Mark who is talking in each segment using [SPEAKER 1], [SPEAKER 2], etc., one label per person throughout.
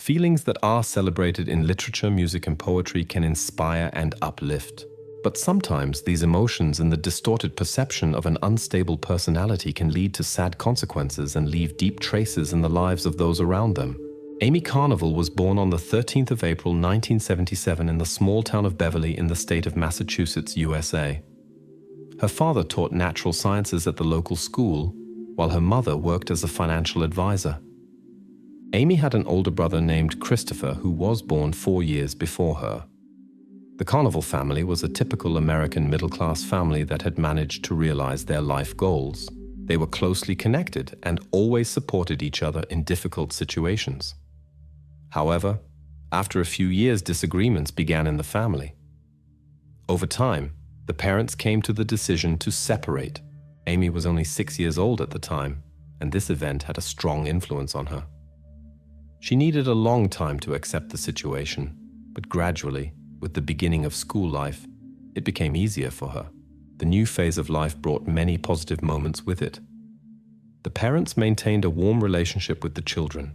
[SPEAKER 1] Feelings that are celebrated in literature, music, and poetry can inspire and uplift. But sometimes these emotions and the distorted perception of an unstable personality can lead to sad consequences and leave deep traces in the lives of those around them. Amy Carnival was born on the 13th of April 1977 in the small town of Beverly in the state of Massachusetts, USA. Her father taught natural sciences at the local school, while her mother worked as a financial advisor. Amy had an older brother named Christopher who was born 4 years before her. The Carnival family was a typical American middle-class family that had managed to realize their life goals. They were closely connected and always supported each other in difficult situations. However, after a few years, disagreements began in the family. Over time, the parents came to the decision to separate. Amy was only 6 years old at the time, and this event had a strong influence on her. She needed a long time to accept the situation, but gradually, with the beginning of school life, it became easier for her. The new phase of life brought many positive moments with it. The parents maintained a warm relationship with the children,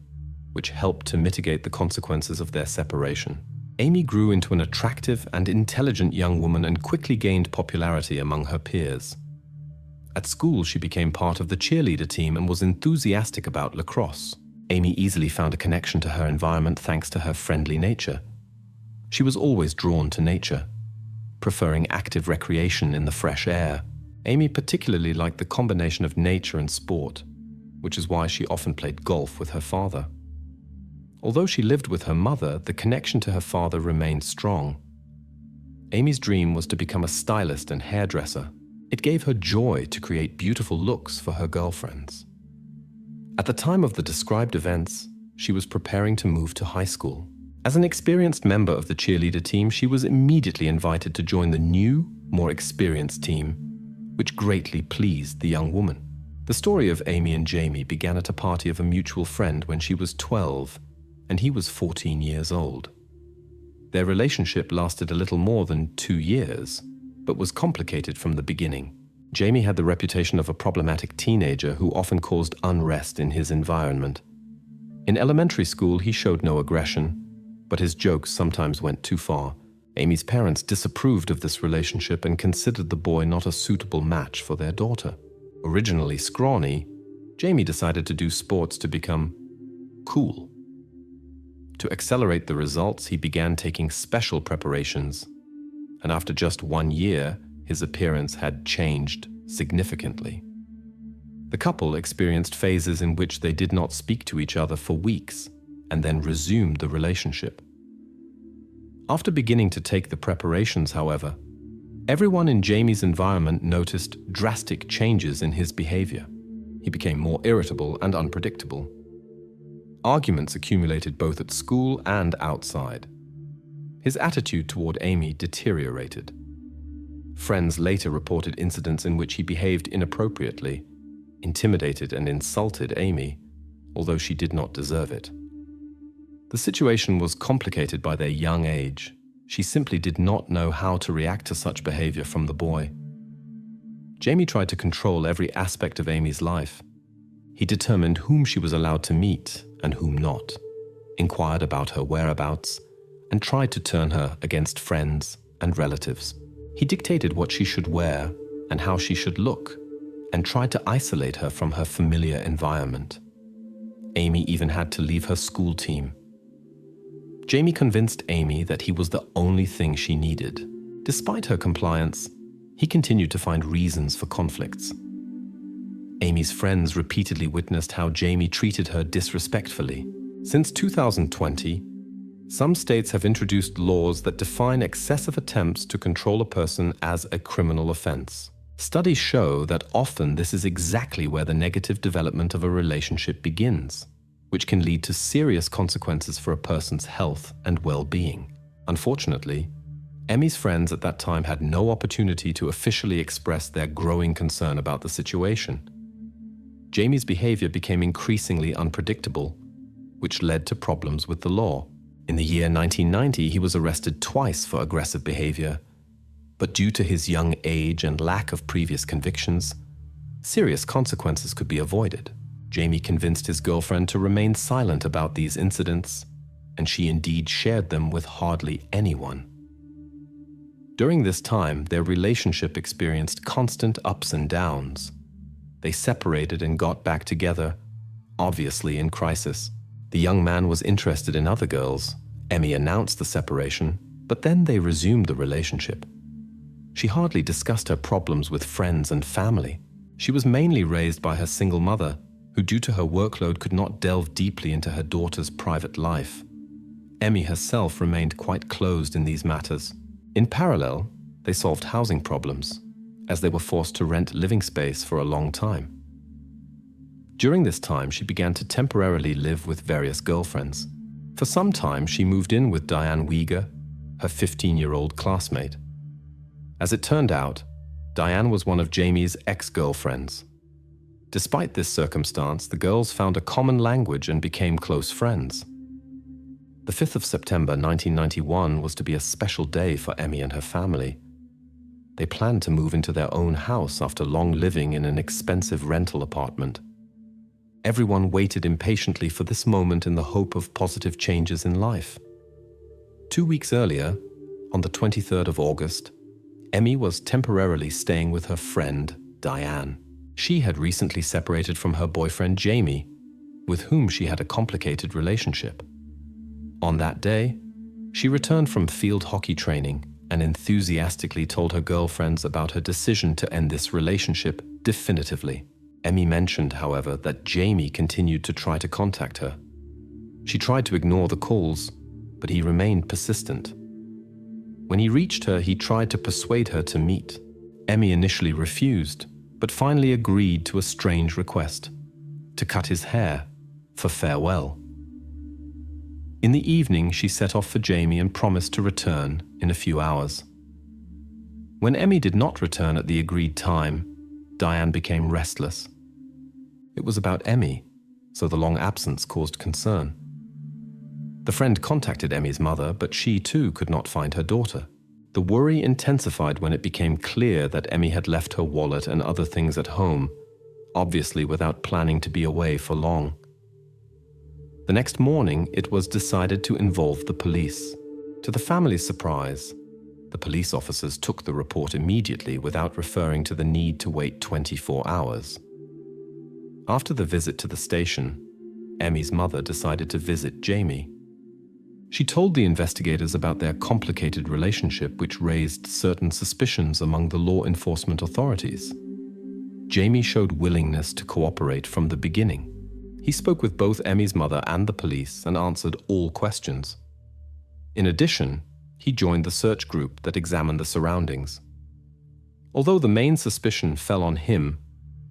[SPEAKER 1] which helped to mitigate the consequences of their separation. Amy grew into an attractive and intelligent young woman and quickly gained popularity among her peers. At school, she became part of the cheerleader team and was enthusiastic about lacrosse. Amy easily found a connection to her environment thanks to her friendly nature. She was always drawn to nature, preferring active recreation in the fresh air. Amy particularly liked the combination of nature and sport, which is why she often played golf with her father. Although she lived with her mother, the connection to her father remained strong. Amy's dream was to become a stylist and hairdresser. It gave her joy to create beautiful looks for her girlfriends. At the time of the described events, she was preparing to move to high school. As an experienced member of the cheerleader team, she was immediately invited to join the new, more experienced team, which greatly pleased the young woman. The story of Amy and Jaime began at a party of a mutual friend when she was 12 and he was 14 years old. Their relationship lasted a little more than 2 years, but was complicated from the beginning. Jaime had the reputation of a problematic teenager who often caused unrest in his environment. In elementary school, he showed no aggression, but his jokes sometimes went too far. Amy's parents disapproved of this relationship and considered the boy not a suitable match for their daughter. Originally scrawny, Jaime decided to do sports to become cool. To accelerate the results, he began taking special preparations, and after just 1 year, his appearance had changed significantly. The couple experienced phases in which they did not speak to each other for weeks, and then resumed the relationship. After beginning to take the preparations, however, everyone in Jaime's environment noticed drastic changes in his behavior. He became more irritable and unpredictable. Arguments accumulated both at school and outside. His attitude toward Amy deteriorated. Friends later reported incidents in which he behaved inappropriately, intimidated and insulted Amy, although she did not deserve it. The situation was complicated by their young age. She simply did not know how to react to such behavior from the boy. Jaime tried to control every aspect of Amy's life. He determined whom she was allowed to meet and whom not, inquired about her whereabouts, and tried to turn her against friends and relatives. He dictated what she should wear and how she should look, and tried to isolate her from her familiar environment. Amy even had to leave her school team. Jaime convinced Amy that he was the only thing she needed. Despite her compliance, he continued to find reasons for conflicts. Amy's friends repeatedly witnessed how Jaime treated her disrespectfully. Since 2020, some states have introduced laws that define excessive attempts to control a person as a criminal offense. Studies show that often this is exactly where the negative development of a relationship begins, which can lead to serious consequences for a person's health and well-being. Unfortunately, Emmy's friends at that time had no opportunity to officially express their growing concern about the situation. Jaime's behavior became increasingly unpredictable, which led to problems with the law. In the year 1990, he was arrested twice for aggressive behavior, but due to his young age and lack of previous convictions, serious consequences could be avoided. Jaime convinced his girlfriend to remain silent about these incidents, and she indeed shared them with hardly anyone. During this time, their relationship experienced constant ups and downs. They separated and got back together, obviously in crisis. The young man was interested in other girls. Amy announced the separation, but then they resumed the relationship. She hardly discussed her problems with friends and family. She was mainly raised by her single mother, who due to her workload could not delve deeply into her daughter's private life. Amy herself remained quite closed in these matters. In parallel, they solved housing problems, as they were forced to rent living space for a long time. During this time, she began to temporarily live with various girlfriends. For some time, she moved in with Diane Weger, her 15-year-old classmate. As it turned out, Diane was one of Jaime's ex-girlfriends. Despite this circumstance, the girls found a common language and became close friends. The 5th of September 1991 was to be a special day for Amy and her family. They planned to move into their own house after long living in an expensive rental apartment. Everyone waited impatiently for this moment in the hope of positive changes in life. 2 weeks earlier, on the 23rd of August, Amy was temporarily staying with her friend, Diane. She had recently separated from her boyfriend, Jaime, with whom she had a complicated relationship. On that day, she returned from field hockey training and enthusiastically told her girlfriends about her decision to end this relationship definitively. Amy mentioned, however, that Jaime continued to try to contact her. She tried to ignore the calls, but he remained persistent. When he reached her, he tried to persuade her to meet. Amy initially refused, but finally agreed to a strange request: to cut his hair for farewell. In the evening, she set off for Jaime and promised to return in a few hours. When Amy did not return at the agreed time, Diane became restless. It was about Amy, so the long absence caused concern. The friend contacted Amy's mother, but she too could not find her daughter. The worry intensified when it became clear that Amy had left her wallet and other things at home, obviously without planning to be away for long. The next morning, it was decided to involve the police. To the family's surprise, the police officers took the report immediately without referring to the need to wait 24 hours. After the visit to the station, Amy's mother decided to visit Jaime. She told the investigators about their complicated relationship, which raised certain suspicions among the law enforcement authorities. Jaime showed willingness to cooperate from the beginning. He spoke with both Amy's mother and the police and answered all questions. In addition, he joined the search group that examined the surroundings. Although the main suspicion fell on him,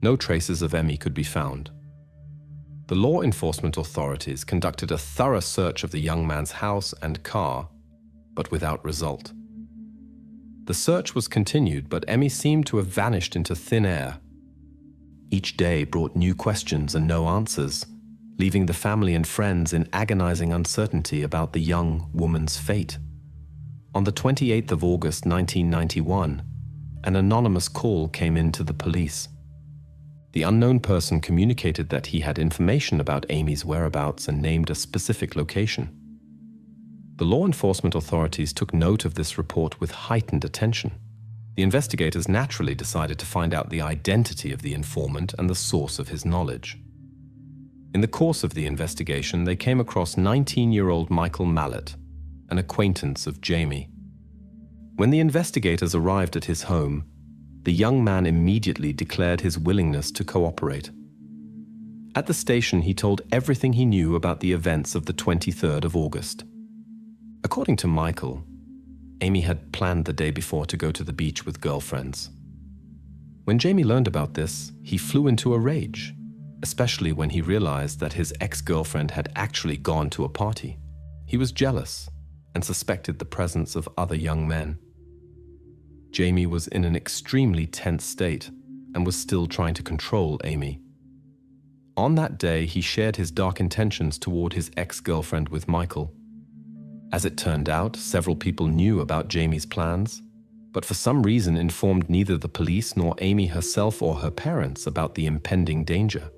[SPEAKER 1] no traces of Amy could be found. The law enforcement authorities conducted a thorough search of the young man's house and car, but without result. The search was continued, but Amy seemed to have vanished into thin air. Each day brought new questions and no answers, leaving the family and friends in agonizing uncertainty about the young woman's fate. On the 28th of August 1991, an anonymous call came in to the police. The unknown person communicated that he had information about Amy's whereabouts and named a specific location. The law enforcement authorities took note of this report with heightened attention. The investigators naturally decided to find out the identity of the informant and the source of his knowledge. In the course of the investigation, they came across 19-year-old Michael Mallet, an acquaintance of Jaime. When the investigators arrived at his home, the young man immediately declared his willingness to cooperate. At the station, he told everything he knew about the events of the 23rd of August. According to Michael, Amy had planned the day before to go to the beach with girlfriends. When Jaime learned about this, he flew into a rage, especially when he realized that his ex-girlfriend had actually gone to a party. He was jealous and suspected the presence of other young men. Jaime was in an extremely tense state and was still trying to control Amy. On that day, he shared his dark intentions toward his ex-girlfriend with Michael. As it turned out, several people knew about Jaime's plans, but for some reason informed neither the police nor Amy herself or her parents about the impending danger.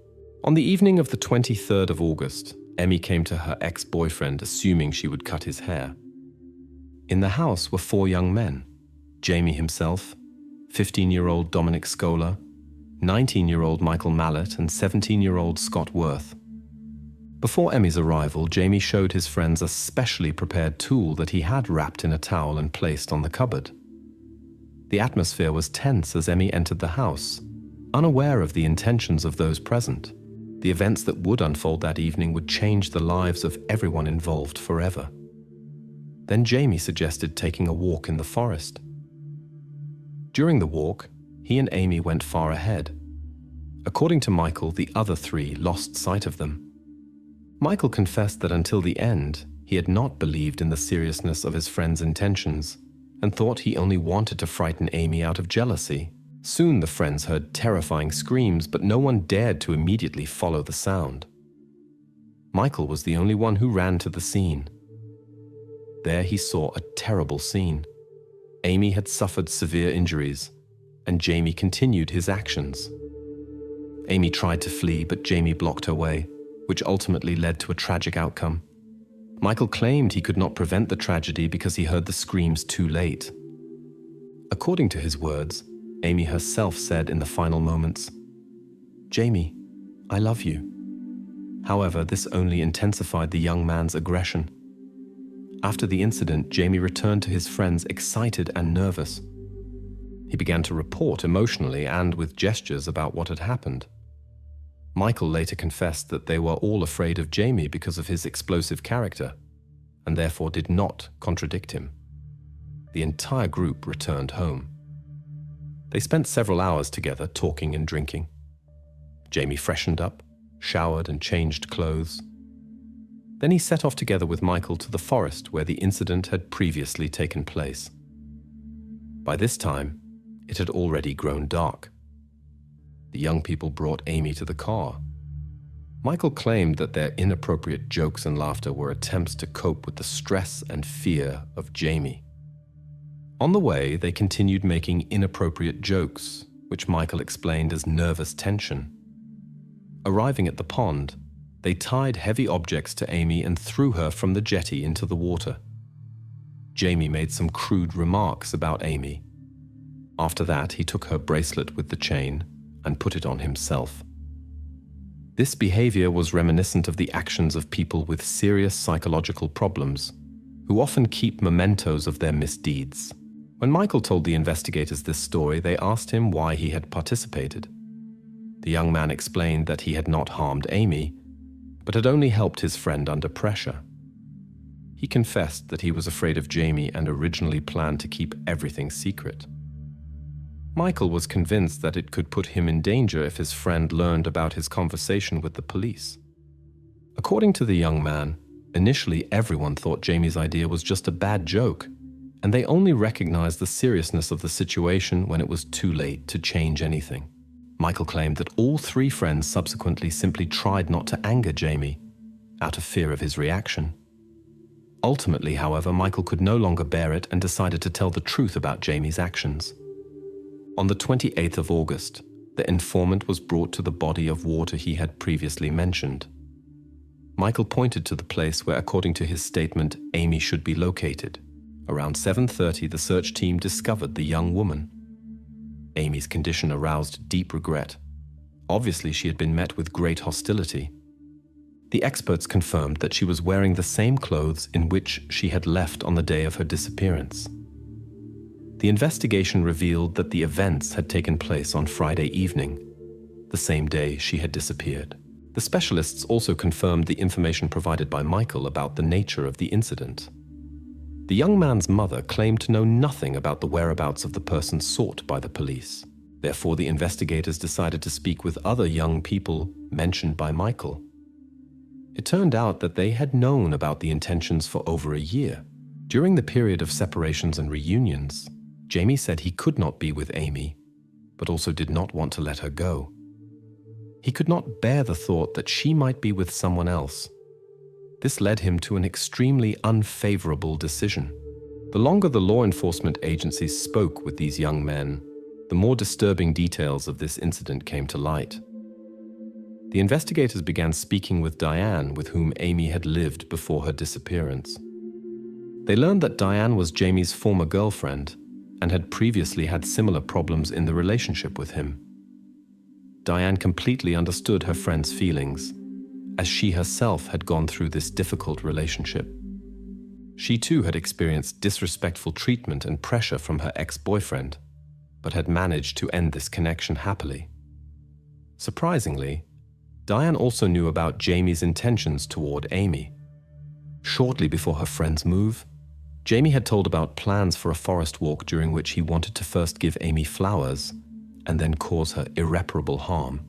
[SPEAKER 1] On the evening of the 23rd of August, Amy came to her ex-boyfriend assuming she would cut his hair. In the house were 4 young men: Jaime himself, 15-year-old Dominic Scola, 19-year-old Michael Mallet, and 17-year-old Scott Worth. Before Emmy's arrival, Jaime showed his friends a specially prepared tool that he had wrapped in a towel and placed on the cupboard. The atmosphere was tense as Emmy entered the house, unaware of the intentions of those present. The events that would unfold that evening would change the lives of everyone involved forever. Then Jaime suggested taking a walk in the forest. During the walk, he and Amy went far ahead. According to Michael, the other 3 lost sight of them. Michael confessed that until the end, he had not believed in the seriousness of his friend's intentions and thought he only wanted to frighten Amy out of jealousy. Soon the friends heard terrifying screams, but no one dared to immediately follow the sound. Michael was the only one who ran to the scene. There he saw a terrible scene. Amy had suffered severe injuries, and Jaime continued his actions. Amy tried to flee, but Jaime blocked her way, which ultimately led to a tragic outcome. Michael claimed he could not prevent the tragedy because he heard the screams too late. According to his words, Amy herself said in the final moments, "Jaime, I love you." However, this only intensified the young man's aggression. After the incident, Jaime returned to his friends excited and nervous. He began to report emotionally and with gestures about what had happened. Michael later confessed that they were all afraid of Jaime because of his explosive character, and therefore did not contradict him. The entire group returned home. They spent several hours together talking and drinking. Jaime freshened up, showered and changed clothes. Then he set off together with Michael to the forest where the incident had previously taken place. By this time, it had already grown dark. The young people brought Amy to the car. Michael claimed that their inappropriate jokes and laughter were attempts to cope with the stress and fear of Jaime. On the way, they continued making inappropriate jokes, which Michael explained as nervous tension. Arriving at the pond, they tied heavy objects to Amy and threw her from the jetty into the water. Jaime made some crude remarks about Amy. After that, he took her bracelet with the chain and put it on himself. This behavior was reminiscent of the actions of people with serious psychological problems, who often keep mementos of their misdeeds. When Michael told the investigators this story, they asked him why he had participated. The young man explained that he had not harmed Amy, but had only helped his friend under pressure. He confessed that he was afraid of Jaime and originally planned to keep everything secret. Michael was convinced that it could put him in danger if his friend learned about his conversation with the police. According to the young man, initially everyone thought Jamie's idea was just a bad joke, and they only recognized the seriousness of the situation when it was too late to change anything. Michael claimed that all 3 friends subsequently simply tried not to anger Jaime, out of fear of his reaction. Ultimately, however, Michael could no longer bear it and decided to tell the truth about Jamie's actions. On the 28th of August, the informant was brought to the body of water he had previously mentioned. Michael pointed to the place where, according to his statement, Amy should be located. Around 7:30, the search team discovered the young woman. Amy's condition aroused deep regret. Obviously, she had been met with great hostility. The experts confirmed that she was wearing the same clothes in which she had left on the day of her disappearance. The investigation revealed that the events had taken place on Friday evening, the same day she had disappeared. The specialists also confirmed the information provided by Michael about the nature of the incident. The young man's mother claimed to know nothing about the whereabouts of the person sought by the police. Therefore, the investigators decided to speak with other young people mentioned by Michael. It turned out that they had known about the intentions for over a year. During the period of separations and reunions, Jaime said he could not be with Amy, but also did not want to let her go. He could not bear the thought that she might be with someone else. This led him to an extremely unfavorable decision. The longer the law enforcement agencies spoke with these young men, the more disturbing details of this incident came to light. The investigators began speaking with Diane, with whom Amy had lived before her disappearance. They learned that Diane was Jamie's former girlfriend and had previously had similar problems in the relationship with him. Diane completely understood her friend's feelings, as she herself had gone through this difficult relationship. She too had experienced disrespectful treatment and pressure from her ex-boyfriend, but had managed to end this connection happily. Surprisingly, Diane also knew about Jamie's intentions toward Amy. Shortly before her friend's move, Jamie had told about plans for a forest walk during which he wanted to first give Amy flowers and then cause her irreparable harm.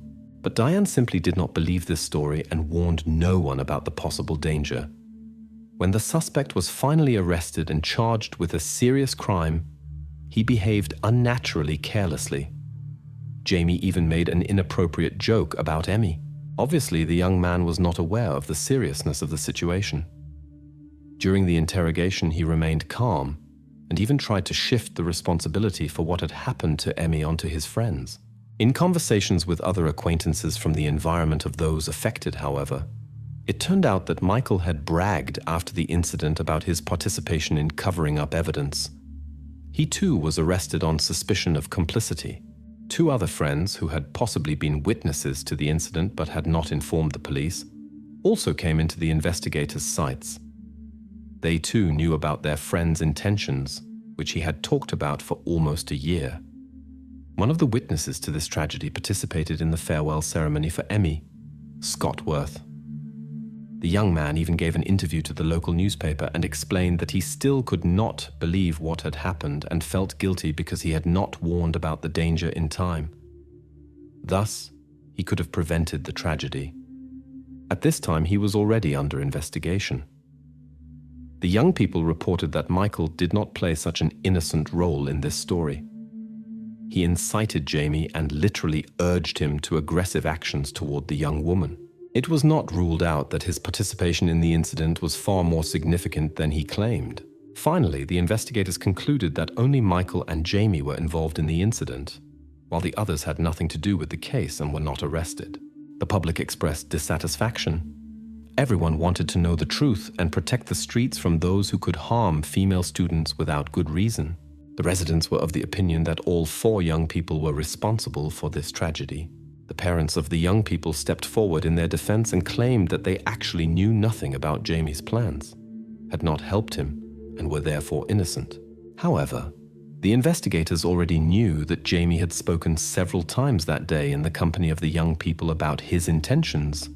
[SPEAKER 1] But Diane simply did not believe this story and warned no one about the possible danger. When the suspect was finally arrested and charged with a serious crime, he behaved unnaturally carelessly. Jamie even made an inappropriate joke about Amy. Obviously, the young man was not aware of the seriousness of the situation. During the interrogation, he remained calm and even tried to shift the responsibility for what had happened to Amy onto his friends. In conversations with other acquaintances from the environment of those affected, however, it turned out that Michael had bragged after the incident about his participation in covering up evidence. He too was arrested on suspicion of complicity. Two other friends, who had possibly been witnesses to the incident but had not informed the police, also came into the investigators' sights. They too knew about their friend's intentions, which he had talked about for almost a year. One of the witnesses to this tragedy participated in the farewell ceremony for Amy, Scott Worth. The young man even gave an interview to the local newspaper and explained that he still could not believe what had happened and felt guilty because he had not warned about the danger in time. Thus, he could have prevented the tragedy. At this time, he was already under investigation. The young people reported that Michael did not play such an innocent role in this story. He incited Jamie and literally urged him to aggressive actions toward the young woman. It was not ruled out that his participation in the incident was far more significant than he claimed. Finally, the investigators concluded that only Michael and Jamie were involved in the incident, while the others had nothing to do with the case and were not arrested. The public expressed dissatisfaction. Everyone wanted to know the truth and protect the streets from those who could harm female students without good reason. The residents were of the opinion that all 4 young people were responsible for this tragedy. The parents of the young people stepped forward in their defense and claimed that they actually knew nothing about Jamie's plans, had not helped him, and were therefore innocent. However, the investigators already knew that Jamie had spoken several times that day in the company of the young people about his intentions,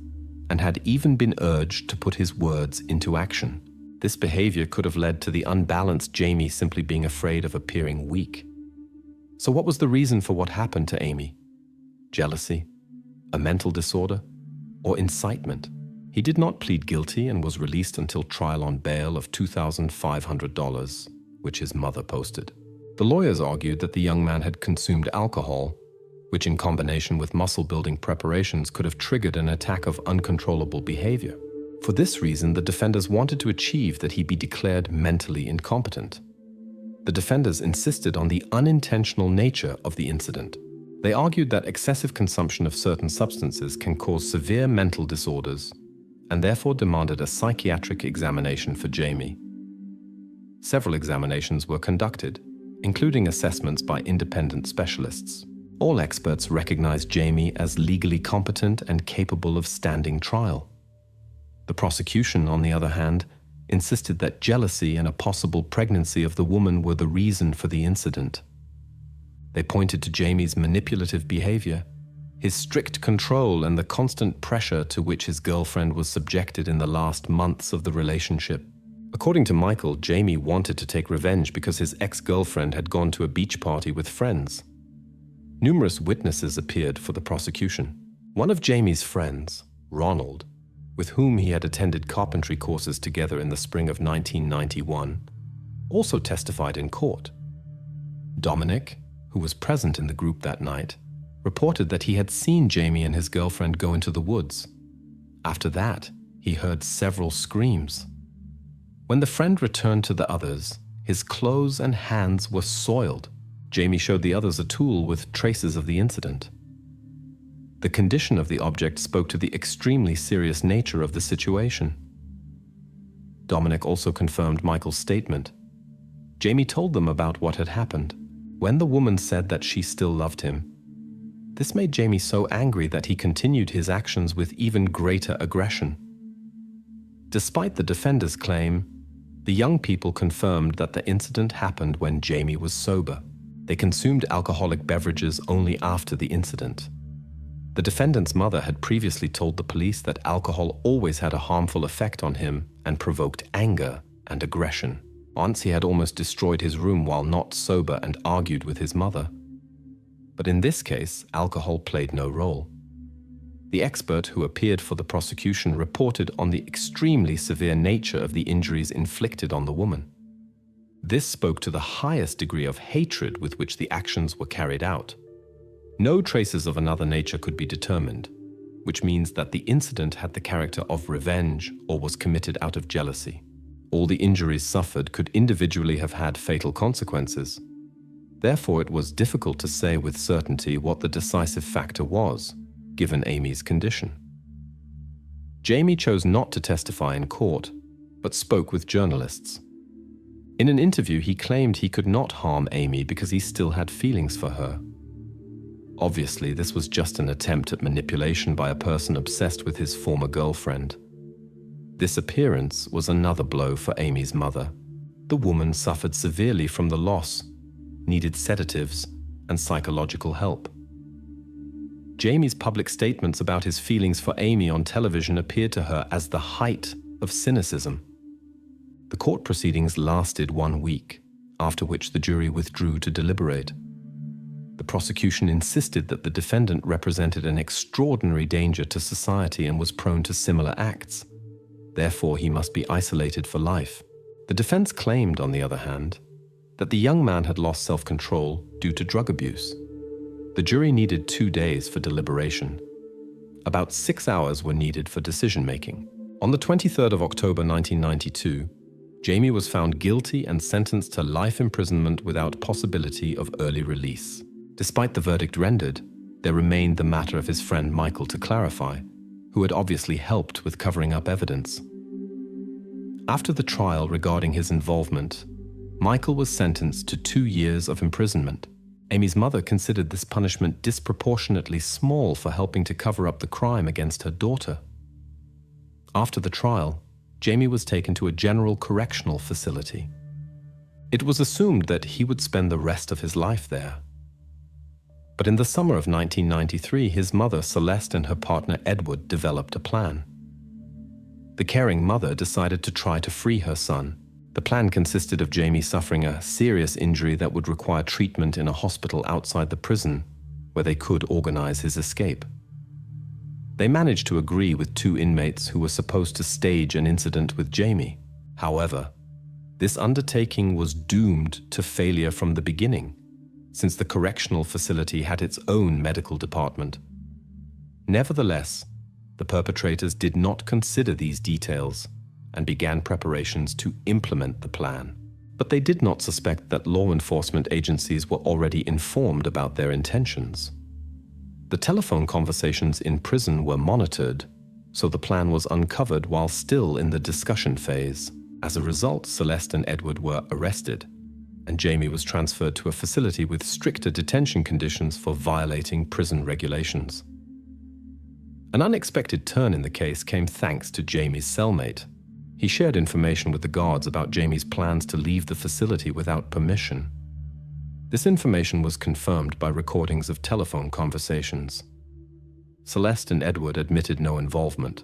[SPEAKER 1] and had even been urged to put his words into action. This behavior could have led to the unbalanced Jamie simply being afraid of appearing weak. So what was the reason for what happened to Amy? Jealousy, a mental disorder, or incitement? He did not plead guilty and was released until trial on bail of $2,500, which his mother posted. The lawyers argued that the young man had consumed alcohol, which in combination with muscle-building preparations could have triggered an attack of uncontrollable behavior. For this reason, the defenders wanted to achieve that he be declared mentally incompetent. The defenders insisted on the unintentional nature of the incident. They argued that excessive consumption of certain substances can cause severe mental disorders, and therefore demanded a psychiatric examination for Jamie. Several examinations were conducted, including assessments by independent specialists. All experts recognized Jamie as legally competent and capable of standing trial. The prosecution, on the other hand, insisted that jealousy and a possible pregnancy of the woman were the reason for the incident. They pointed to Jamie's manipulative behavior, his strict control, and the constant pressure to which his girlfriend was subjected in the last months of the relationship. According to Michael, Jamie wanted to take revenge because his ex-girlfriend had gone to a beach party with friends. Numerous witnesses appeared for the prosecution. One of Jamie's friends, Ronald, with whom he had attended carpentry courses together in the spring of 1991, also testified in court. Dominic, who was present in the group that night, reported that he had seen Jamie and his girlfriend go into the woods. After that, he heard several screams. When the friend returned to the others, his clothes and hands were soiled. Jamie showed the others a tool with traces of the incident. The condition of the object spoke to the extremely serious nature of the situation. Dominic also confirmed Michael's statement. Jaime told them about what had happened. When the woman said that she still loved him, this made Jaime so angry that he continued his actions with even greater aggression. Despite the defender's claim, the young people confirmed that the incident happened when Jaime was sober. They consumed alcoholic beverages only after the incident. The defendant's mother had previously told the police that alcohol always had a harmful effect on him and provoked anger and aggression. Once he had almost destroyed his room while not sober and argued with his mother. But in this case, alcohol played no role. The expert who appeared for the prosecution reported on the extremely severe nature of the injuries inflicted on the woman. This spoke to the highest degree of hatred with which the actions were carried out. No traces of another nature could be determined, which means that the incident had the character of revenge or was committed out of jealousy. All the injuries suffered could individually have had fatal consequences. Therefore, it was difficult to say with certainty what the decisive factor was, given Amy's condition. Jaime chose not to testify in court, but spoke with journalists. In an interview, he claimed he could not harm Amy because he still had feelings for her. Obviously, this was just an attempt at manipulation by a person obsessed with his former girlfriend. Disappearance was another blow for Amy's mother. The woman suffered severely from the loss, needed sedatives and psychological help. Jaime's public statements about his feelings for Amy on television appeared to her as the height of cynicism. The court proceedings lasted 1 week, after which the jury withdrew to deliberate. The prosecution insisted that the defendant represented an extraordinary danger to society and was prone to similar acts. Therefore, he must be isolated for life. The defense claimed, on the other hand, that the young man had lost self-control due to drug abuse. The jury needed 2 days for deliberation. About 6 hours were needed for decision-making. On the 23rd of October 1992, Jaime was found guilty and sentenced to life imprisonment without possibility of early release. Despite the verdict rendered, there remained the matter of his friend Michael to clarify, who had obviously helped with covering up evidence. After the trial regarding his involvement, Michael was sentenced to 2 years of imprisonment. Amy's mother considered this punishment disproportionately small for helping to cover up the crime against her daughter. After the trial, Jaime was taken to a general correctional facility. It was assumed that he would spend the rest of his life there. But in the summer of 1993, his mother, Celeste, and her partner, Edward, developed a plan. The caring mother decided to try to free her son. The plan consisted of Jaime suffering a serious injury that would require treatment in a hospital outside the prison, where they could organize his escape. They managed to agree with 2 inmates who were supposed to stage an incident with Jaime. However, this undertaking was doomed to failure from the beginning, since the correctional facility had its own medical department. Nevertheless, the perpetrators did not consider these details and began preparations to implement the plan. But they did not suspect that law enforcement agencies were already informed about their intentions. The telephone conversations in prison were monitored, so the plan was uncovered while still in the discussion phase. As a result, Celeste and Edward were arrested, and Jaime was transferred to a facility with stricter detention conditions for violating prison regulations. An unexpected turn in the case came thanks to Jaime's cellmate. He shared information with the guards about Jaime's plans to leave the facility without permission. This information was confirmed by recordings of telephone conversations. Celeste and Edward admitted no involvement.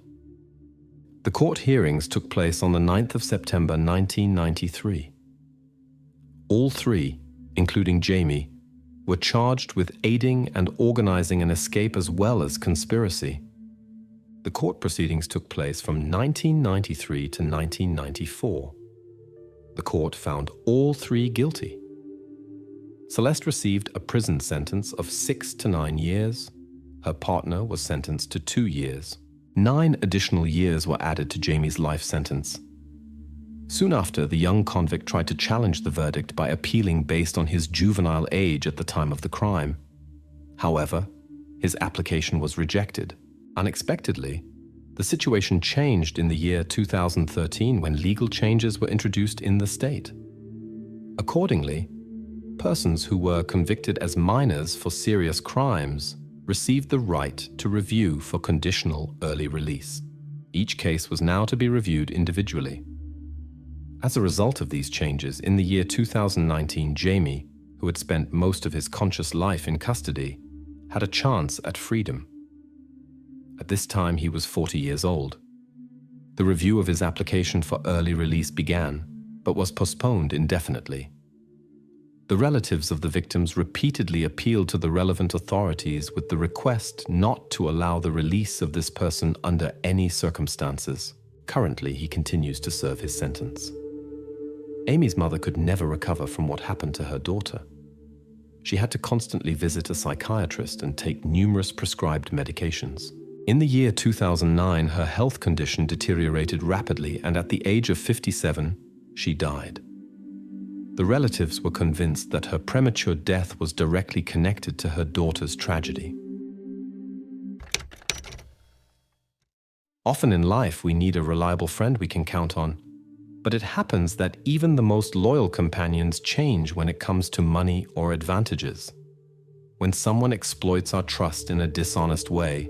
[SPEAKER 1] The court hearings took place on the 9th of September 1993. All 3, including Jaime, were charged with aiding and organizing an escape as well as conspiracy. The court proceedings took place from 1993 to 1994. The court found all 3 guilty. Celeste received a prison sentence of 6 to 9 years. Her partner was sentenced to 2 years. 9 additional years were added to Jaime's life sentence. Soon after, the young convict tried to challenge the verdict by appealing based on his juvenile age at the time of the crime. However, His application was rejected. Unexpectedly, the situation changed in the year 2013 when legal changes were introduced in the state. Accordingly, persons who were convicted as minors for serious crimes received the right to review for conditional early release. Each case was now to be reviewed individually. As a result of these changes, in the year 2019, Jaime, who had spent most of his conscious life in custody, had a chance at freedom. At this time, he was 40 years old. The review of his application for early release began, but was postponed indefinitely. The relatives of the victims repeatedly appealed to the relevant authorities with the request not to allow the release of this person under any circumstances. Currently, he continues to serve his sentence. Amy's mother could never recover from what happened to her daughter. She had to constantly visit a psychiatrist and take numerous prescribed medications. In the year 2009, her health condition deteriorated rapidly, and at the age of 57, she died. The relatives were convinced that her premature death was directly connected to her daughter's tragedy. Often in life, we need a reliable friend we can count on, but it happens that even the most loyal companions change when it comes to money or advantages. When someone exploits our trust in a dishonest way,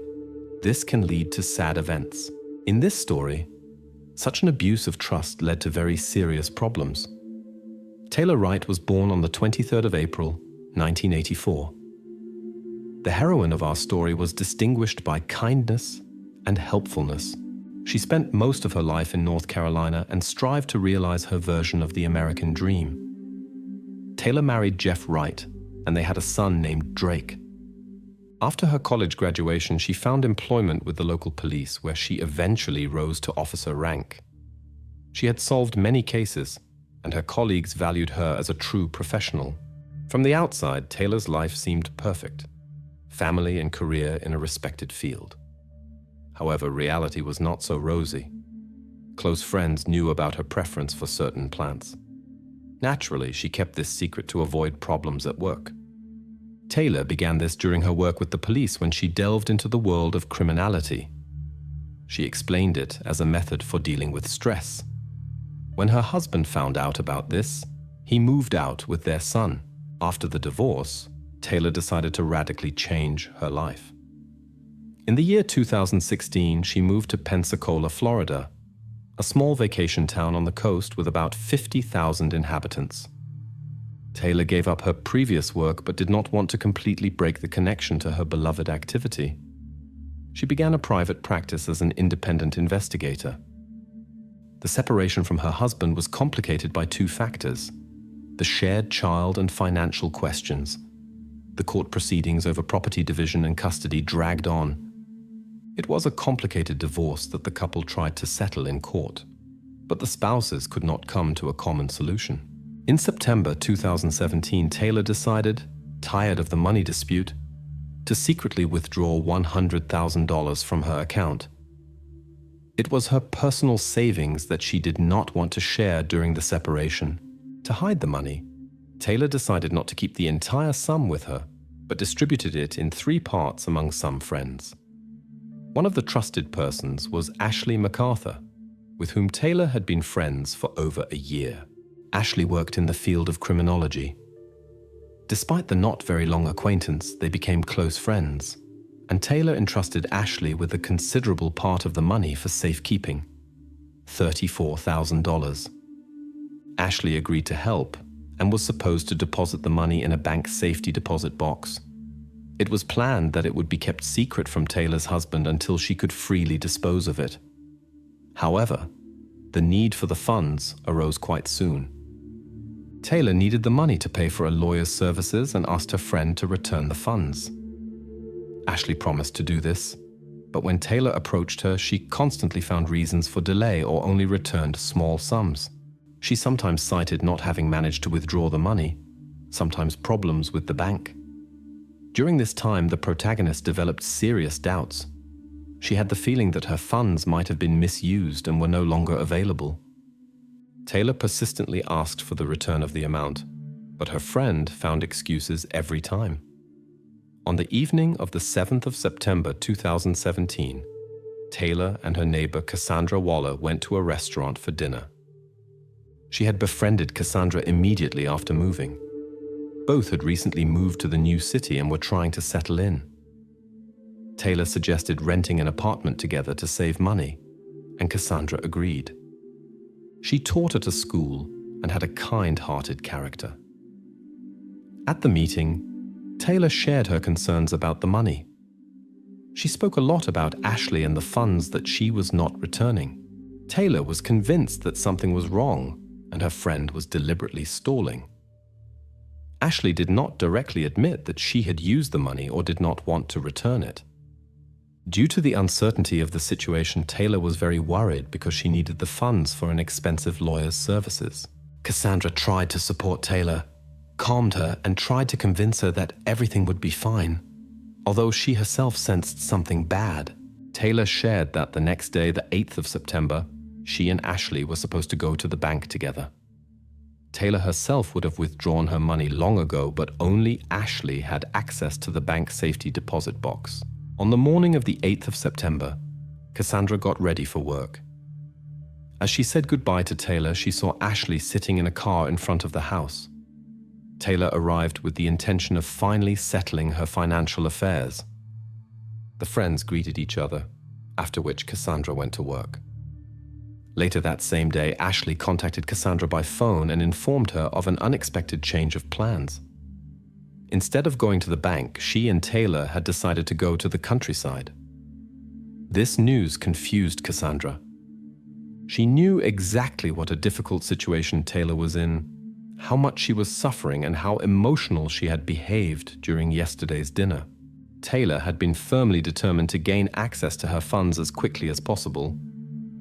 [SPEAKER 1] this can lead to sad events. In this story, such an abuse of trust led to very serious problems. Taylor Wright was born on the 23rd of April, 1984. The heroine of our story was distinguished by kindness and helpfulness. She spent most of her life in North Carolina and strived to realize her version of the American dream. Taylor married Jeff Wright, and they had a son named Drake. After her college graduation, she found employment with the local police, where she eventually rose to officer rank. She had solved many cases, and her colleagues valued her as a true professional. From the outside, Taylor's life seemed perfect. Family and career in a respected field. However, reality was not so rosy. Close friends knew about her preference for certain plants. Naturally, she kept this secret to avoid problems at work. Taylor began this during her work with the police when she delved into the world of criminality. She explained it as a method for dealing with stress. When her husband found out about this, he moved out with their son. After the divorce, Taylor decided to radically change her life. In the year 2016, she moved to Pensacola, Florida, a small vacation town on the coast with about 50,000 inhabitants. Taylor gave up her previous work but did not want to completely break the connection to her beloved activity. She began a private practice as an independent investigator. The separation from her husband was complicated by two factors: the shared child and financial questions. The court proceedings over property division and custody dragged on. It was a complicated divorce that the couple tried to settle in court, but the spouses could not come to a common solution. In September 2017, Taylor decided, tired of the money dispute, to secretly withdraw $100,000 from her account. It was her personal savings that she did not want to share during the separation. To hide the money, Taylor decided not to keep the entire sum with her, but distributed it in 3 parts among some friends. One of the trusted persons was Ashley MacArthur, with whom Taylor had been friends for over a year. Ashley worked in the field of criminology. Despite the not very long acquaintance, they became close friends, and Taylor entrusted Ashley with a considerable part of the money for safekeeping, $34,000. Ashley agreed to help and was supposed to deposit the money in a bank safety deposit box. It was planned that it would be kept secret from Taylor's husband until she could freely dispose of it. However, the need for the funds arose quite soon. Taylor needed the money to pay for a lawyer's services and asked her friend to return the funds. Ashley promised to do this, but when Taylor approached her, she constantly found reasons for delay or only returned small sums. She sometimes cited not having managed to withdraw the money, sometimes problems with the bank. During this time, the protagonist developed serious doubts. She had the feeling that her funds might have been misused and were no longer available. Taylor persistently asked for the return of the amount, but her friend found excuses every time. On the evening of the 7th of September 2017, Taylor and her neighbor Cassandra Waller went to a restaurant for dinner. She had befriended Cassandra immediately after moving. Both had recently moved to the new city and were trying to settle in. Taylor suggested renting an apartment together to save money, and Cassandra agreed. She taught at a school and had a kind-hearted character. At the meeting, Taylor shared her concerns about the money. She spoke a lot about Ashley and the funds that she was not returning. Taylor was convinced that something was wrong and her friend was deliberately stalling. Ashley did not directly admit that she had used the money or did not want to return it. Due to the uncertainty of the situation, Taylor was very worried because she needed the funds for an expensive lawyer's services. Cassandra tried to support Taylor, calmed her, and tried to convince her that everything would be fine. Although she herself sensed something bad, Taylor shared that the next day, the 8th of September, she and Ashley were supposed to go to the bank together. Taylor herself would have withdrawn her money long ago, but only Ashley had access to the bank safety deposit box. On the morning of the 8th of September, Cassandra got ready for work. As she said goodbye to Taylor, she saw Ashley sitting in a car in front of the house. Taylor arrived with the intention of finally settling her financial affairs. The friends greeted each other, after which Cassandra went to work. Later that same day, Ashley contacted Cassandra by phone and informed her of an unexpected change of plans. Instead of going to the bank, she and Taylor had decided to go to the countryside. This news confused Cassandra. She knew exactly what a difficult situation Taylor was in, how much she was suffering, and how emotional she had behaved during yesterday's dinner. Taylor had been firmly determined to gain access to her funds as quickly as possible,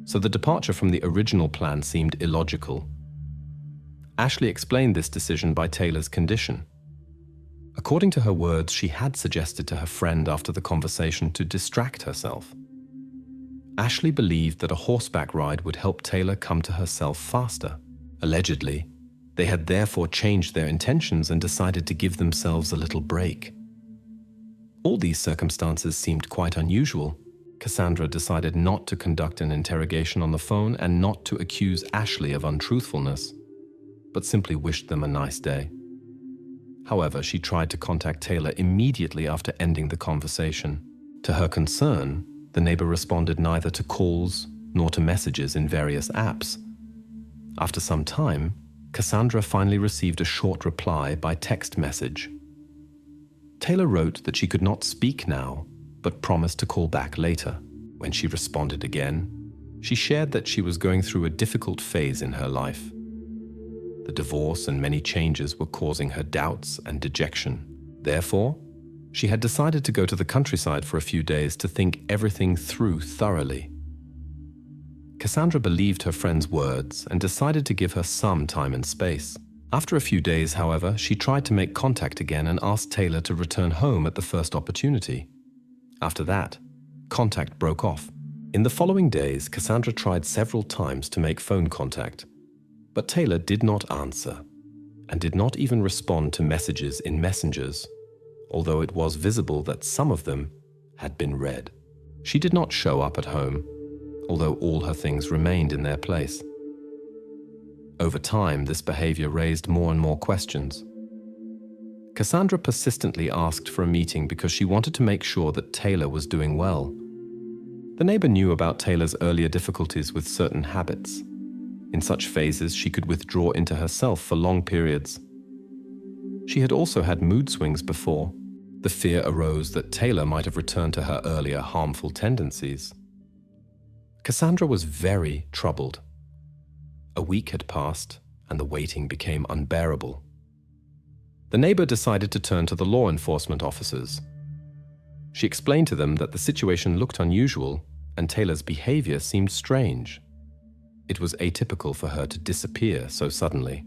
[SPEAKER 1] so the departure from the original plan seemed illogical. Ashley explained this decision by Taylor's condition. According to her words, she had suggested to her friend after the conversation to distract herself. Ashley believed that a horseback ride would help Taylor come to herself faster. Allegedly, they had therefore changed their intentions and decided to give themselves a little break. All these circumstances seemed quite unusual. Cassandra decided not to conduct an interrogation on the phone and not to accuse Ashley of untruthfulness, but simply wished them a nice day. However, she tried to contact Taylor immediately after ending the conversation. To her concern, the neighbor responded neither to calls nor to messages in various apps. After some time, Cassandra finally received a short reply by text message. Taylor wrote that she could not speak now, but promised to call back later. When she responded again, she shared that she was going through a difficult phase in her life. The divorce and many changes were causing her doubts and dejection. Therefore, she had decided to go to the countryside for a few days to think everything through thoroughly. Cassandra believed her friend's words and decided to give her some time and space. After a few days, however, she tried to make contact again and asked Taylor to return home at the first opportunity. After that, contact broke off. In the following days, Cassandra tried several times to make phone contact, but Taylor did not answer and did not even respond to messages in messengers, although it was visible that some of them had been read. She did not show up at home, although all her things remained in their place. Over time, this behavior raised more and more questions. Cassandra persistently asked for a meeting because she wanted to make sure that Taylor was doing well. The neighbor knew about Taylor's earlier difficulties with certain habits. In such phases, she could withdraw into herself for long periods. She had also had mood swings before. The fear arose that Taylor might have returned to her earlier harmful tendencies. Cassandra was very troubled. A week had passed, and the waiting became unbearable. The neighbor decided to turn to the law enforcement officers. She explained to them that the situation looked unusual, and Taylor's behavior seemed strange. It was atypical for her to disappear so suddenly.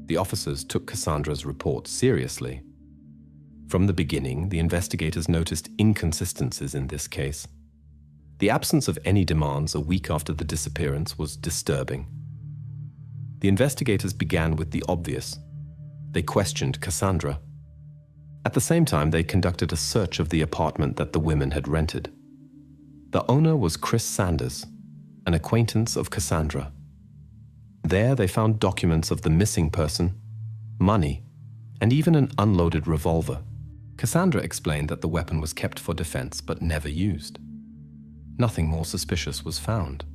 [SPEAKER 1] The officers took Cassandra's report seriously. From the beginning, the investigators noticed inconsistencies in this case. The absence of any demands a week after the disappearance was disturbing. The investigators began with the obvious. They questioned Cassandra. At the same time, they conducted a search of the apartment that the women had rented. The owner was Chris Sanders, an acquaintance of Cassandra. There they found documents of the missing person, money, and even an unloaded revolver. Cassandra explained that the weapon was kept for defense but never used. Nothing more suspicious was found.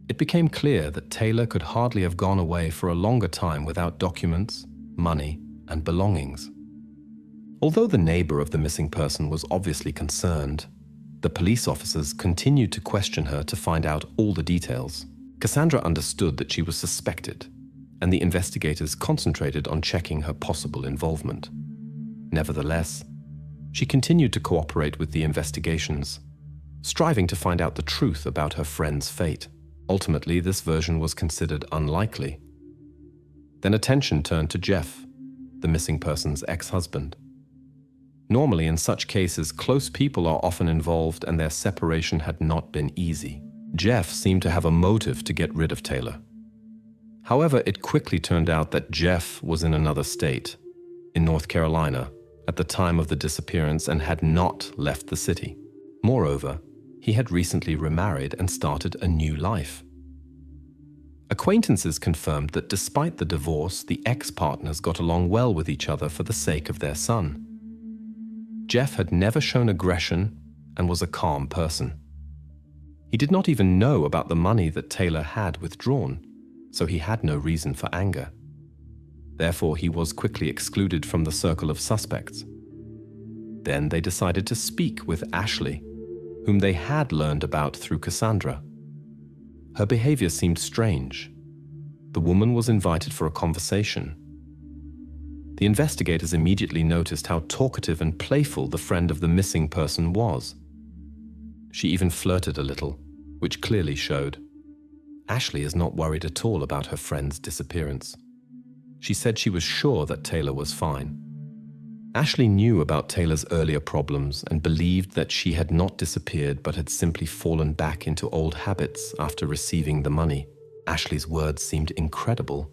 [SPEAKER 1] It became clear that Taylor could hardly have gone away for a longer time without documents, money, and belongings. Although the neighbor of the missing person was obviously concerned, the police officers continued to question her to find out all the details. Cassandra understood that she was suspected, and the investigators concentrated on checking her possible involvement. Nevertheless, she continued to cooperate with the investigations, striving to find out the truth about her friend's fate. Ultimately, this version was considered unlikely. Then attention turned to Jeff, the missing person's ex-husband. Normally, in such cases, close people are often involved and their separation had not been easy. Jeff seemed to have a motive to get rid of Taylor. However, it quickly turned out that Jeff was in another state, in North Carolina, at the time of the disappearance and had not left the city. Moreover, he had recently remarried and started a new life. Acquaintances confirmed that despite the divorce, the ex-partners got along well with each other for the sake of their son. Jeff had never shown aggression and was a calm person. He did not even know about the money that Taylor had withdrawn, so he had no reason for anger. Therefore, he was quickly excluded from the circle of suspects. Then they decided to speak with Ashley, whom they had learned about through Cassandra. Her behavior seemed strange. The woman was invited for a conversation. The investigators immediately noticed how talkative and playful the friend of the missing person was. She even flirted a little, which clearly showed. Ashley is not worried at all about her friend's disappearance. She said she was sure that Taylor was fine. Ashley knew about Taylor's earlier problems and believed that she had not disappeared but had simply fallen back into old habits after receiving the money. Ashley's words seemed incredible,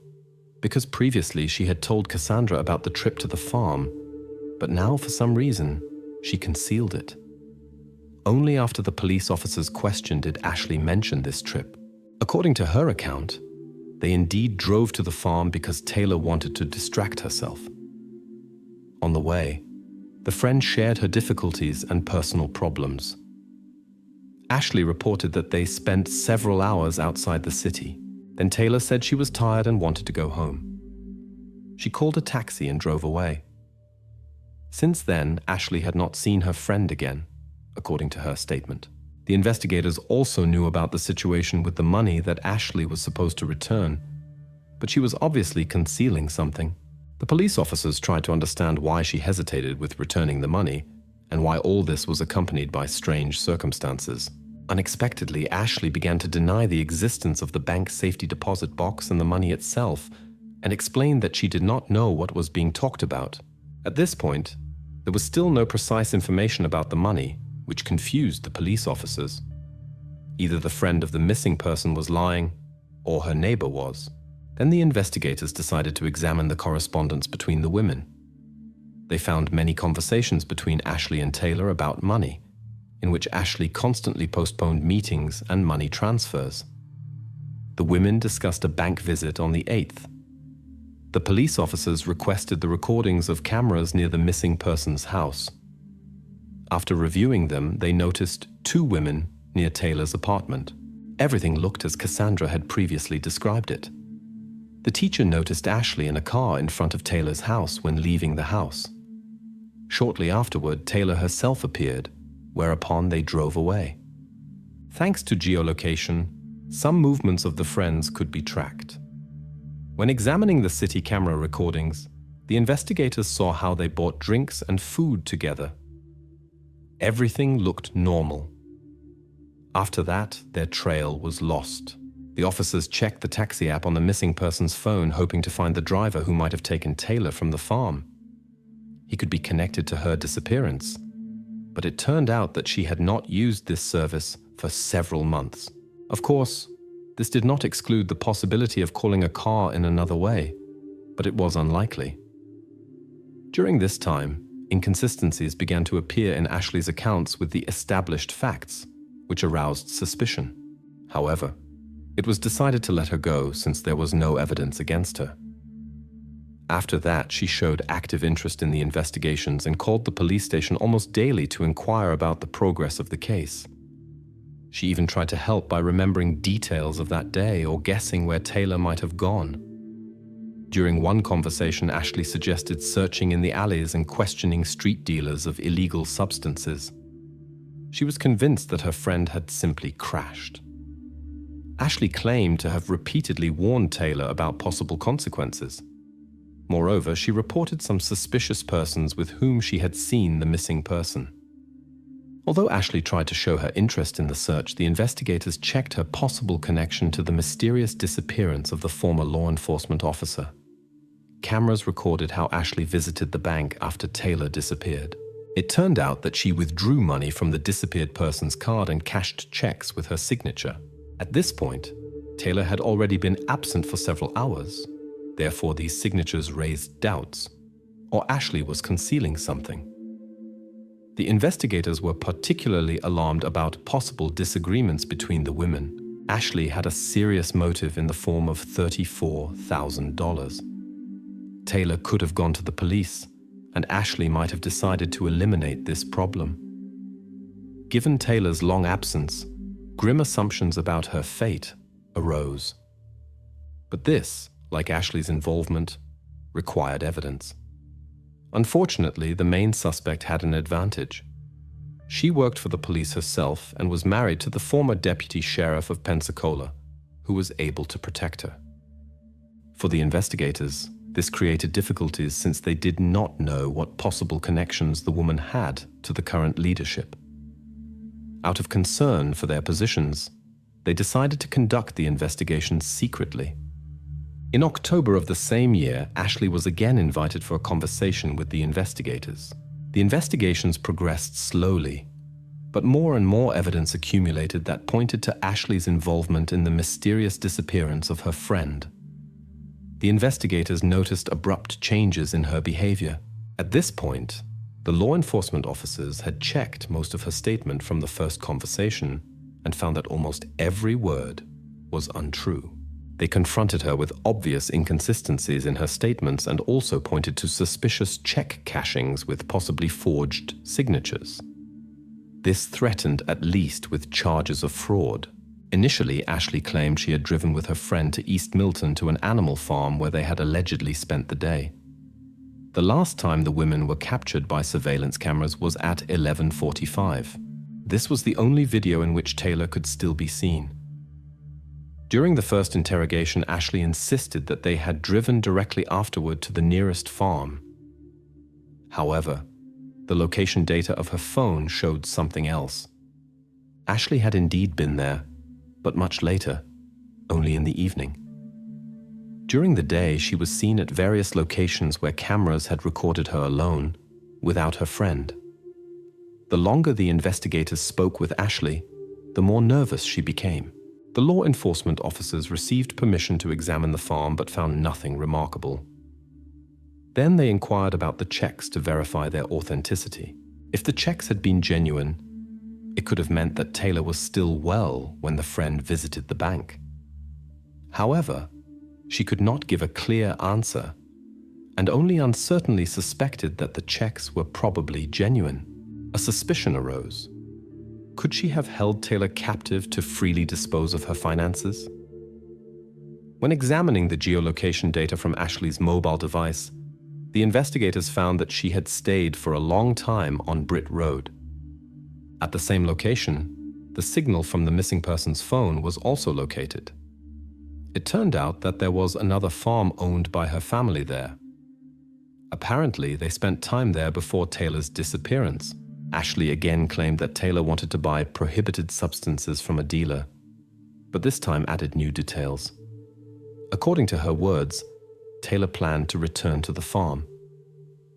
[SPEAKER 1] because previously she had told Cassandra about the trip to the farm, but now for some reason she concealed it. Only after the police officers questioned did Ashley mention this trip. According to her account, they indeed drove to the farm because Taylor wanted to distract herself. On the way, the friend shared her difficulties and personal problems. Ashley reported that they spent several hours outside the city. Then Taylor said she was tired and wanted to go home. She called a taxi and drove away. Since then, Ashley had not seen her friend again, according to her statement. The investigators also knew about the situation with the money that Ashley was supposed to return, but she was obviously concealing something. The police officers tried to understand why she hesitated with returning the money and why all this was accompanied by strange circumstances. Unexpectedly, Ashley began to deny the existence of the bank safety deposit box and the money itself, and explained that she did not know what was being talked about. At this point, there was still no precise information about the money, which confused the police officers. Either the friend of the missing person was lying, or her neighbor was. Then the investigators decided to examine the correspondence between the women. They found many conversations between Ashley and Taylor about money, in which Ashley constantly postponed meetings and money transfers. The women discussed a bank visit on the 8th. The police officers requested the recordings of cameras near the missing person's house. After reviewing them, they noticed 2 women near Taylor's apartment. Everything looked as Cassandra had previously described it. The teacher noticed Ashley in a car in front of Taylor's house when leaving the house. Shortly afterward, Taylor herself appeared, whereupon they drove away. Thanks to geolocation, some movements of the friends could be tracked. When examining the city camera recordings, the investigators saw how they bought drinks and food together. Everything looked normal. After that, their trail was lost. The officers checked the taxi app on the missing person's phone, hoping to find the driver who might have taken Taylor from the farm. He could be connected to her disappearance, but it turned out that she had not used this service for several months. Of course, this did not exclude the possibility of calling a car in another way, but it was unlikely. During this time, inconsistencies began to appear in Ashley's accounts with the established facts, which aroused suspicion. However, it was decided to let her go since there was no evidence against her. After that, she showed active interest in the investigations and called the police station almost daily to inquire about the progress of the case. She even tried to help by remembering details of that day or guessing where Taylor might have gone. During one conversation, Ashley suggested searching in the alleys and questioning street dealers of illegal substances. She was convinced that her friend had simply crashed. Ashley claimed to have repeatedly warned Taylor about possible consequences. Moreover, she reported some suspicious persons with whom she had seen the missing person. Although Ashley tried to show her interest in the search, the investigators checked her possible connection to the mysterious disappearance of the former law enforcement officer. Cameras recorded how Ashley visited the bank after Taylor disappeared. It turned out that she withdrew money from the disappeared person's card and cashed checks with her signature. At this point, Taylor had already been absent for several hours. Therefore, these signatures raised doubts, or Ashley was concealing something. The investigators were particularly alarmed about possible disagreements between the women. Ashley had a serious motive in the form of $34,000. Taylor could have gone to the police, and Ashley might have decided to eliminate this problem. Given Taylor's long absence, grim assumptions about her fate arose. But this, like Ashley's involvement, required evidence. Unfortunately, the main suspect had an advantage. She worked for the police herself and was married to the former deputy sheriff of Pensacola, who was able to protect her. For the investigators, this created difficulties since they did not know what possible connections the woman had to the current leadership. Out of concern for their positions, they decided to conduct the investigation secretly. In October of the same year, Ashley was again invited for a conversation with the investigators. The investigations progressed slowly, but more and more evidence accumulated that pointed to Ashley's involvement in the mysterious disappearance of her friend. The investigators noticed abrupt changes in her behavior. At this point, the law enforcement officers had checked most of her statement from the first conversation and found that almost every word was untrue. They confronted her with obvious inconsistencies in her statements and also pointed to suspicious check cashings with possibly forged signatures. This threatened at least with charges of fraud. Initially, Ashley claimed she had driven with her friend to East Milton to an animal farm where they had allegedly spent the day. The last time the women were captured by surveillance cameras was at 11:45. This was the only video in which Taylor could still be seen. During the first interrogation, Ashley insisted that they had driven directly afterward to the nearest farm. However, the location data of her phone showed something else. Ashley had indeed been there, but much later, only in the evening. During the day, she was seen at various locations where cameras had recorded her alone, without her friend. The longer the investigators spoke with Ashley, the more nervous she became. The law enforcement officers received permission to examine the farm but found nothing remarkable. Then they inquired about the checks to verify their authenticity. If the checks had been genuine, it could have meant that Taylor was still well when the friend visited the bank. However, she could not give a clear answer and only uncertainly suspected that the checks were probably genuine. A suspicion arose. Could she have held Taylor captive to freely dispose of her finances? When examining the geolocation data from Ashley's mobile device, the investigators found that she had stayed for a long time on Britt Road. At the same location, the signal from the missing person's phone was also located. It turned out that there was another farm owned by her family there. Apparently, they spent time there before Taylor's disappearance. Ashley again claimed that Taylor wanted to buy prohibited substances from a dealer, but this time added new details. According to her words, Taylor planned to return to the farm.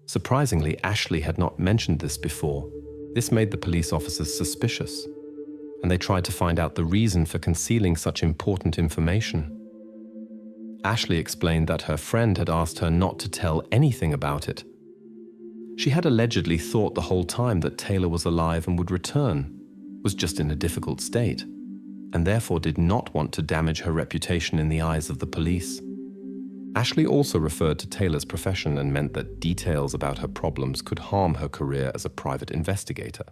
[SPEAKER 1] Surprisingly, Ashley had not mentioned this before. This made the police officers suspicious, and they tried to find out the reason for concealing such important information. Ashley explained that her friend had asked her not to tell anything about it, She had allegedly thought the whole time that Taylor was alive and would return, was just in a difficult state, and therefore did not want to damage her reputation in the eyes of the police. Ashley also referred to Taylor's profession and meant that details about her problems could harm her career as a private investigator.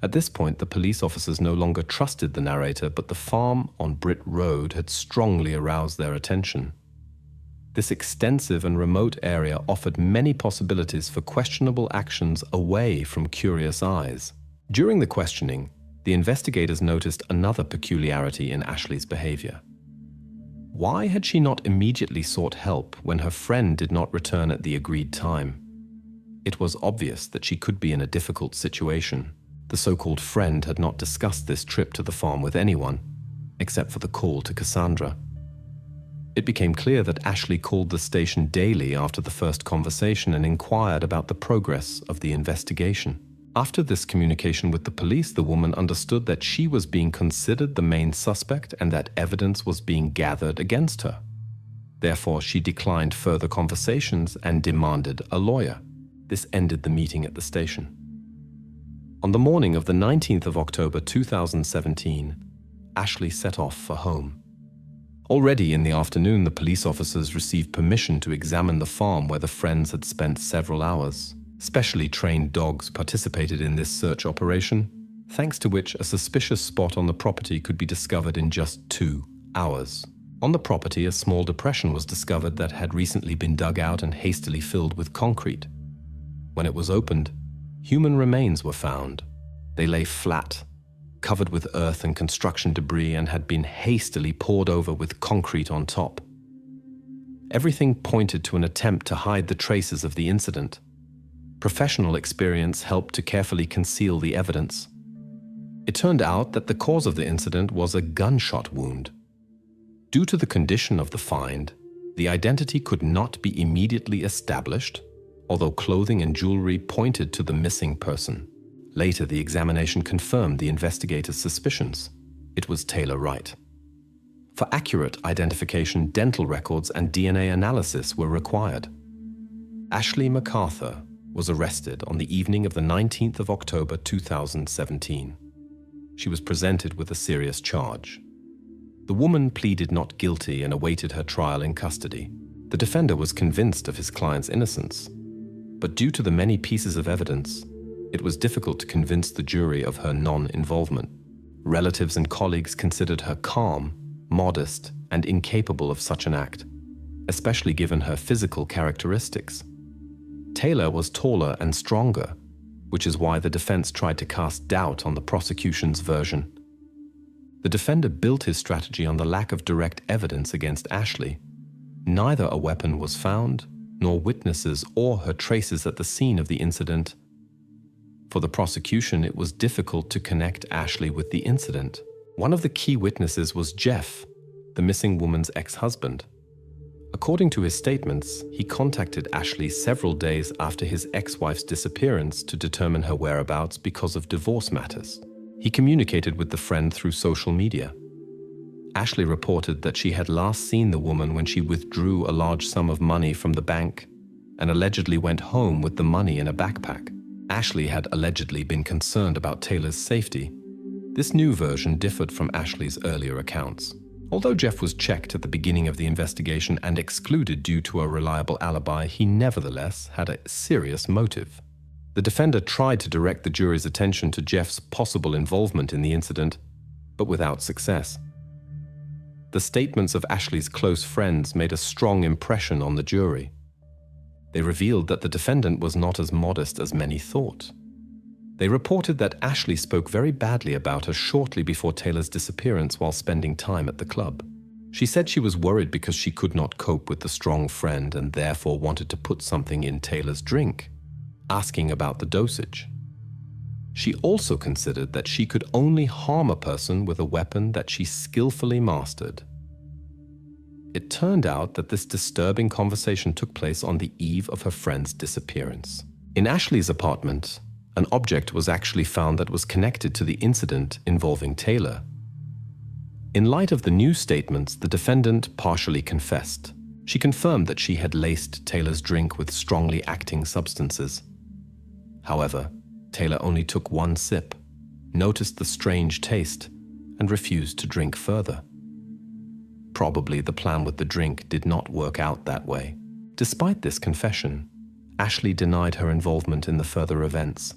[SPEAKER 1] At this point, the police officers no longer trusted the narrator, but the farm on Britt Road had strongly aroused their attention. This extensive and remote area offered many possibilities for questionable actions away from curious eyes. During the questioning, the investigators noticed another peculiarity in Ashley's behavior. Why had she not immediately sought help when her friend did not return at the agreed time? It was obvious that she could be in a difficult situation. The so-called friend had not discussed this trip to the farm with anyone, except for the call to Cassandra. It became clear that Ashley called the station daily after the first conversation and inquired about the progress of the investigation. After this communication with the police, the woman understood that she was being considered the main suspect and that evidence was being gathered against her. Therefore, she declined further conversations and demanded a lawyer. This ended the meeting at the station. On the morning of the 19th of October 2017, Ashley set off for home. Already in the afternoon, the police officers received permission to examine the farm where the friends had spent several hours. Specially trained dogs participated in this search operation, thanks to which a suspicious spot on the property could be discovered in just 2 hours. On the property, a small depression was discovered that had recently been dug out and hastily filled with concrete. When it was opened, human remains were found. They lay flat, covered with earth and construction debris, and had been hastily poured over with concrete on top. Everything pointed to an attempt to hide the traces of the incident. Professional experience helped to carefully conceal the evidence. It turned out that the cause of the incident was a gunshot wound. Due to the condition of the find, the identity could not be immediately established, although clothing and jewelry pointed to the missing person. Later, the examination confirmed the investigators' suspicions. It was Taylor Wright. For accurate identification, dental records and DNA analysis were required. Ashley MacArthur was arrested on the evening of the 19th of October 2017. She was presented with a serious charge. The woman pleaded not guilty and awaited her trial in custody. The defender was convinced of his client's innocence, but due to the many pieces of evidence, it was difficult to convince the jury of her non-involvement. Relatives and colleagues considered her calm, modest, and incapable of such an act, especially given her physical characteristics. Taylor was taller and stronger, which is why the defense tried to cast doubt on the prosecution's version. The defender built his strategy on the lack of direct evidence against Ashley. Neither a weapon was found, nor witnesses or her traces at the scene of the incident. For the prosecution, it was difficult to connect Ashley with the incident. One of the key witnesses was Jeff, the missing woman's ex-husband. According to his statements, he contacted Ashley several days after his ex-wife's disappearance to determine her whereabouts because of divorce matters. He communicated with the friend through social media. Ashley reported that she had last seen the woman when she withdrew a large sum of money from the bank and allegedly went home with the money in a backpack. Ashley had allegedly been concerned about Taylor's safety. This new version differed from Ashley's earlier accounts. Although Jeff was checked at the beginning of the investigation and excluded due to a reliable alibi, he nevertheless had a serious motive. The defender tried to direct the jury's attention to Jeff's possible involvement in the incident, but without success. The statements of Ashley's close friends made a strong impression on the jury. They revealed that the defendant was not as modest as many thought. They reported that Ashley spoke very badly about her shortly before Taylor's disappearance while spending time at the club. She said she was worried because she could not cope with the strong friend and therefore wanted to put something in Taylor's drink, asking about the dosage. She also considered that she could only harm a person with a weapon that she skillfully mastered. It turned out that this disturbing conversation took place on the eve of her friend's disappearance. In Ashley's apartment, an object was actually found that was connected to the incident involving Taylor. In light of the new statements, the defendant partially confessed. She confirmed that she had laced Taylor's drink with strongly acting substances. However, Taylor only took one sip, noticed the strange taste, and refused to drink further. Probably the plan with the drink did not work out that way. Despite this confession, Ashley denied her involvement in the further events.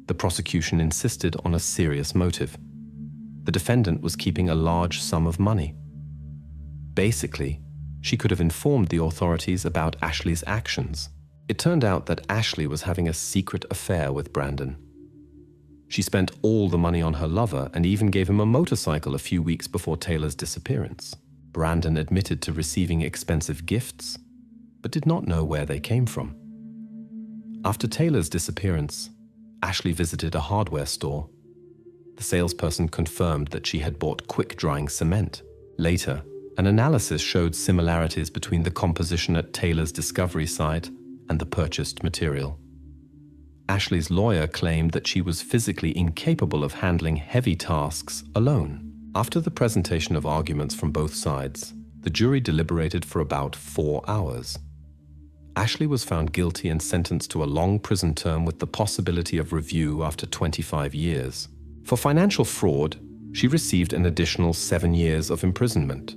[SPEAKER 1] The prosecution insisted on a serious motive. The defendant was keeping a large sum of money. Basically, she could have informed the authorities about Ashley's actions. It turned out that Ashley was having a secret affair with Brandon. She spent all the money on her lover and even gave him a motorcycle a few weeks before Taylor's disappearance. Brandon admitted to receiving expensive gifts, but did not know where they came from. After Taylor's disappearance, Ashley visited a hardware store. The salesperson confirmed that she had bought quick-drying cement. Later, an analysis showed similarities between the composition at Taylor's discovery site and the purchased material. Ashley's lawyer claimed that she was physically incapable of handling heavy tasks alone. After the presentation of arguments from both sides, the jury deliberated for about 4 hours. Ashley was found guilty and sentenced to a long prison term with the possibility of review after 25 years. For financial fraud, she received an additional 7 years of imprisonment.